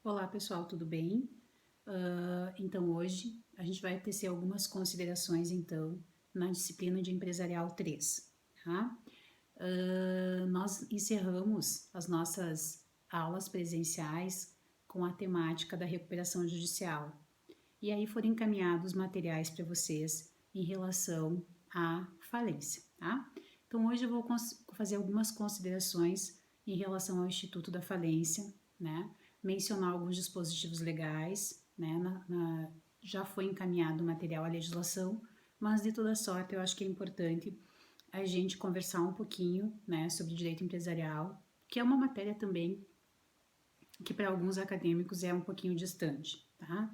Olá pessoal, tudo bem? Então hoje a gente vai tecer algumas considerações então na disciplina de Empresarial 3, tá? Nós encerramos as nossas aulas presenciais com a temática da recuperação judicial e aí foram encaminhados materiais para vocês em relação à falência, tá? Então hoje eu vou fazer algumas considerações em relação ao Instituto da Falência, né? Mencionar alguns dispositivos legais, né? Já foi encaminhado o material à legislação, mas de toda sorte eu acho que é importante a gente conversar um pouquinho, né, sobre direito empresarial, que é uma matéria também que para alguns acadêmicos é um pouquinho distante, tá?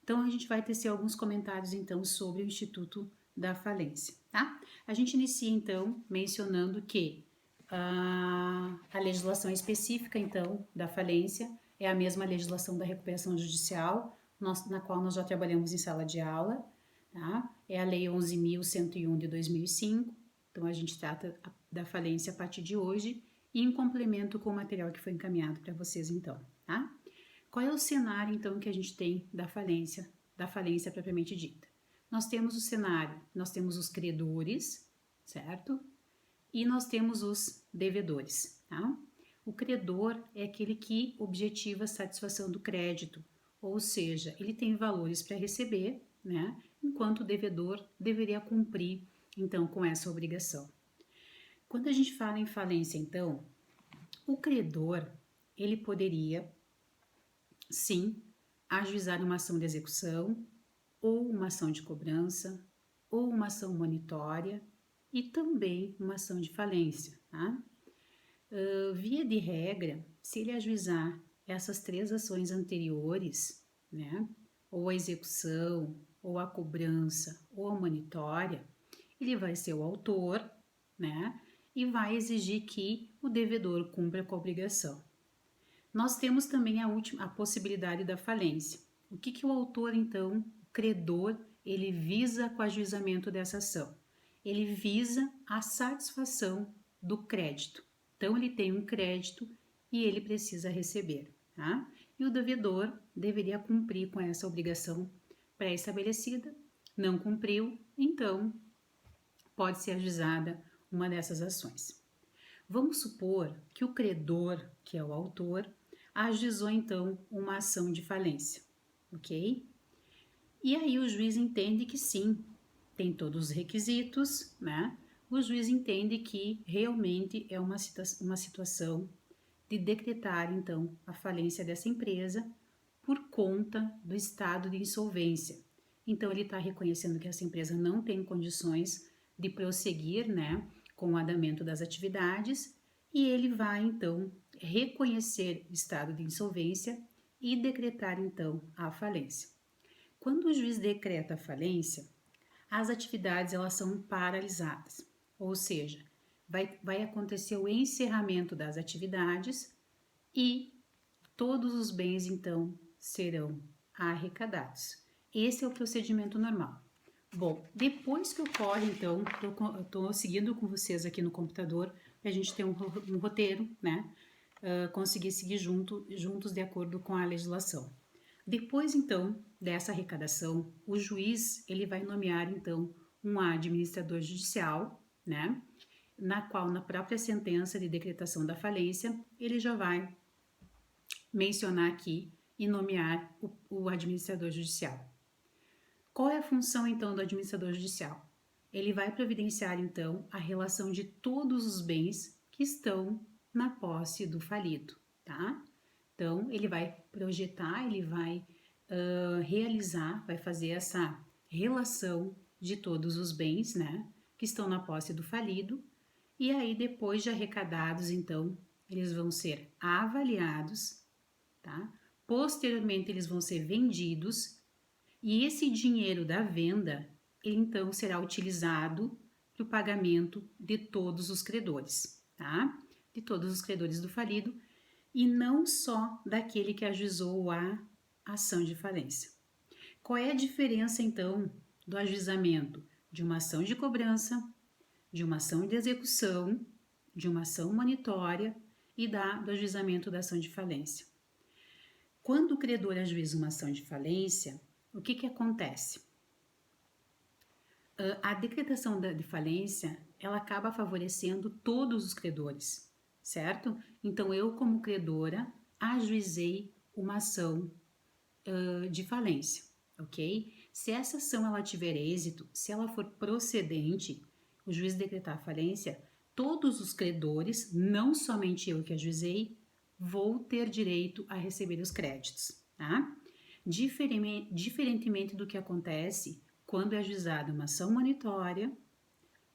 Então a gente vai tecer alguns comentários então sobre o Instituto da Falência, tá? A gente inicia então mencionando que a legislação específica então da falência é a mesma legislação da recuperação judicial, na qual nós já trabalhamos em sala de aula, tá? É a Lei 11.101 de 2005. Então a gente trata da falência a partir de hoje e em complemento com o material que foi encaminhado para vocês então, tá? Qual é o cenário, então, que a gente tem da falência propriamente dita? Nós temos o cenário, nós temos os credores, certo? E nós temos os devedores, tá? O credor é aquele que objetiva a satisfação do crédito, ou seja, ele tem valores para receber, né? Enquanto o devedor deveria cumprir, então, com essa obrigação. Quando a gente fala em falência, então, o credor, ele poderia sim, ajuizar uma ação de execução, ou uma ação de cobrança, ou uma ação monitória e também uma ação de falência. Tá? Via de regra, se ele ajuizar essas três ações anteriores, né, ou a execução, ou a cobrança, ou a monitória, ele vai ser o autor, né, e vai exigir que o devedor cumpra com a obrigação. Nós temos também a possibilidade da falência. O que o autor, então, o credor, ele visa com o ajuizamento dessa ação? Ele visa a satisfação do crédito. Então, ele tem um crédito e ele precisa receber, tá? E o devedor deveria cumprir com essa obrigação pré-estabelecida, não cumpriu, então pode ser ajuizada uma dessas ações. Vamos supor que o credor, que é o autor, ajuizou então uma ação de falência, ok? E aí o juiz entende que sim, tem todos os requisitos, né? O juiz entende que realmente é uma situação de decretar então a falência dessa empresa por conta do estado de insolvência. Então ele está reconhecendo que essa empresa não tem condições de prosseguir, né, com o andamento das atividades e ele vai então reconhecer o estado de insolvência e decretar então a falência. Quando o juiz decreta a falência, as atividades elas são paralisadas, ou seja, vai acontecer o encerramento das atividades e todos os bens então serão arrecadados. Esse é o procedimento normal. Bom, depois que ocorre, então, estou seguindo com vocês aqui no computador, para a gente ter um roteiro, né? Conseguir seguir juntos de acordo com a legislação. Depois, então, dessa arrecadação, o juiz, ele vai nomear, então, um administrador judicial, né? Na qual, na própria sentença de decretação da falência, ele já vai mencionar aqui e nomear o administrador judicial. Qual é a função, então, do administrador judicial? Ele vai providenciar, então, a relação de todos os bens que estão na posse do falido, tá? Então, ele vai projetar, ele vai realizar, vai fazer essa relação de todos os bens, né, que estão na posse do falido, e aí, depois de arrecadados, então, eles vão ser avaliados, tá? Posteriormente, eles vão ser vendidos e esse dinheiro da venda, ele então será utilizado para o pagamento de todos os credores, tá? De todos os credores do falido e não só daquele que ajuizou a ação de falência. Qual é a diferença então do ajuizamento de uma ação de cobrança, de uma ação de execução, de uma ação monitória e do ajuizamento da ação de falência? Quando o credor ajuiza uma ação de falência, o que acontece? A decretação de falência, ela acaba favorecendo todos os credores, certo? Então, eu como credora ajuizei uma ação de falência, ok? Se essa ação ela tiver êxito, se ela for procedente, o juiz decretar a falência, todos os credores, não somente eu que ajuizei, vou ter direito a receber os créditos, tá? Diferentemente do que acontece quando é ajuizada uma ação monitória,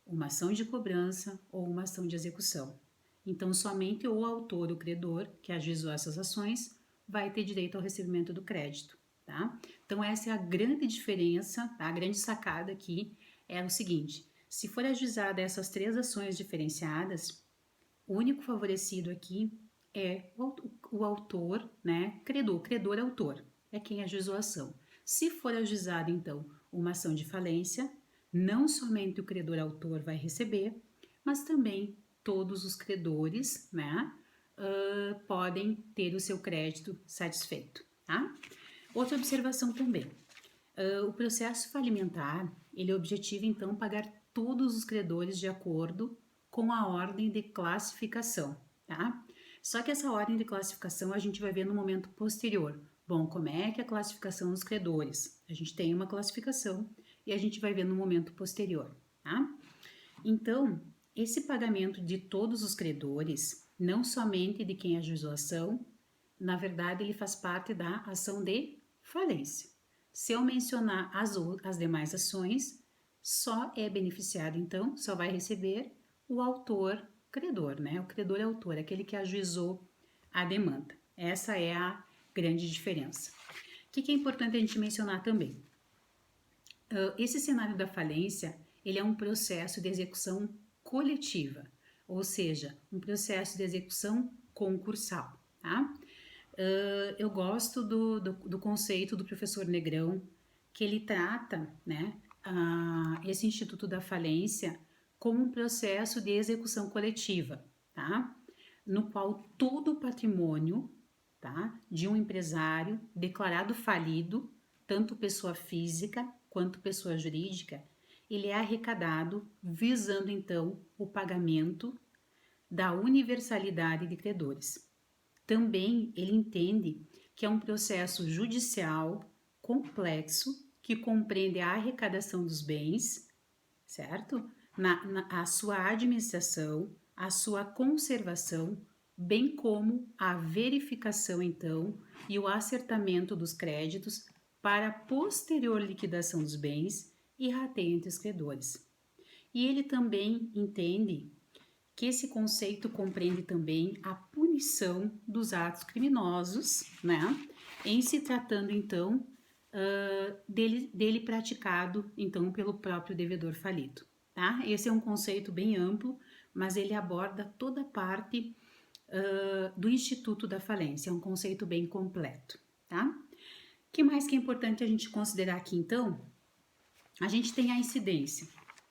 uma ação de cobrança ou uma ação de execução. Então, somente o autor, o credor, que ajuizou essas ações, vai ter direito ao recebimento do crédito, tá? Então, essa é a grande diferença, tá? A grande sacada aqui é o seguinte: se for ajuizada essas 3 ações diferenciadas, o único favorecido aqui é o autor, né? Credor autor, é quem ajuizou a ação. Se for ajuizada, então, uma ação de falência, não somente o credor autor vai receber, mas também todos os credores, né, podem ter o seu crédito satisfeito, tá? Outra observação também, o processo falimentar, ele objetiva então pagar todos os credores de acordo com a ordem de classificação, tá? Só que essa ordem de classificação a gente vai ver no momento posterior. Bom, como é que é a classificação dos credores? A gente tem uma classificação e a gente vai ver no momento posterior, tá? Então, esse pagamento de todos os credores, não somente de quem ajuizou a ação, na verdade ele faz parte da ação de falência. Se eu mencionar as demais ações, só é beneficiado, então, só vai receber o autor credor, né? O credor autor, aquele que ajuizou a demanda. Essa é a grande diferença. O que é importante a gente mencionar também? Esse cenário da falência, ele é um processo de execução coletiva, ou seja, um processo de execução concursal, tá? Eu gosto do conceito do professor Negrão, que ele trata, né, esse Instituto da Falência como um processo de execução coletiva, tá? No qual todo o patrimônio, tá, de um empresário declarado falido, tanto pessoa física quanto pessoa jurídica, ele é arrecadado visando então o pagamento da universalidade de credores. Também ele entende que é um processo judicial complexo que compreende a arrecadação dos bens, certo? A sua administração, a sua conservação, bem como a verificação, então, e o acertamento dos créditos para a posterior liquidação dos bens e rateio entre os credores. E ele também entende que esse conceito compreende também a punição dos atos criminosos, né? Em se tratando, então, dele praticado, então, pelo próprio devedor falido, tá? Esse é um conceito bem amplo, mas ele aborda toda a parte do Instituto da Falência, é um conceito bem completo, tá? O que mais que é importante a gente considerar aqui, então? A gente tem a incidência.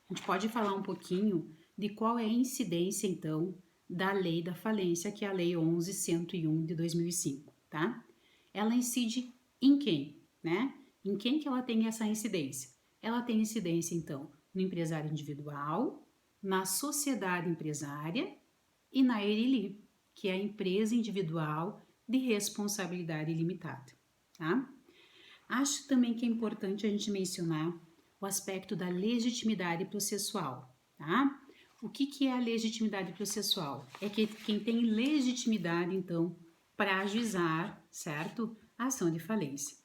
A gente pode falar um pouquinho de qual é a incidência, então, da lei da falência, que é a Lei 11.101 de 2005, tá? Ela incide em quem, né? Em quem que ela tem essa incidência? Ela tem incidência, então, no empresário individual, na sociedade empresária e na EIRILI, que é a empresa individual de responsabilidade limitada, tá? Acho também que é importante a gente mencionar o aspecto da legitimidade processual, tá? O que é a legitimidade processual? É que quem tem legitimidade, então, para ajuizar, certo? A ação de falência.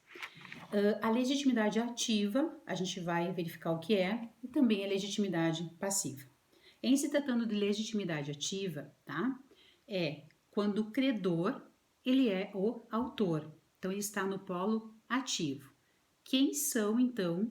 A legitimidade ativa, a gente vai verificar o que é, e também a legitimidade passiva. Em se tratando de legitimidade ativa, tá? É quando o credor, ele é o autor, então ele está no polo ativo. Quem são, então,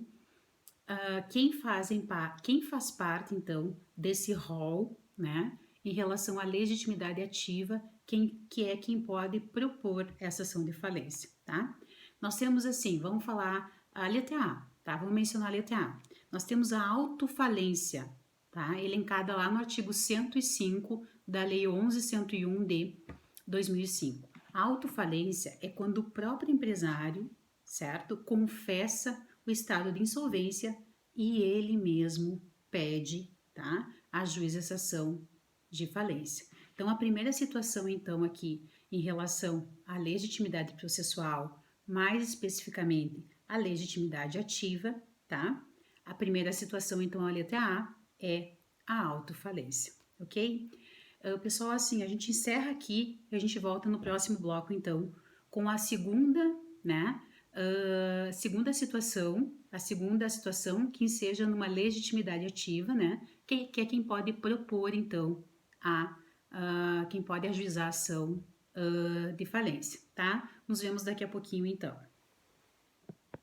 quem faz parte, então, desse rol, né, em relação à legitimidade ativa, quem pode propor essa ação de falência, tá? Nós temos assim, vamos falar a letra A, tá? Vamos mencionar a letra A. Nós temos a autofalência, tá? Elencada lá no artigo 105 da Lei 11.101 de 2005. A autofalência é quando o próprio empresário, certo, confessa o estado de insolvência e ele mesmo pede, tá, a ajuização de falência. Então, a primeira situação, então, aqui, em relação à legitimidade processual, mais especificamente a legitimidade ativa, tá? A primeira situação, então, a letra A, é a autofalência, ok? Pessoal, assim, a gente encerra aqui e a gente volta no próximo bloco, então, com a segunda, né? Segunda situação, a segunda situação que seja numa legitimidade ativa, né? Que é quem pode propor, então, quem pode ajuizar a ação de falência, tá? Nos vemos daqui a pouquinho, então.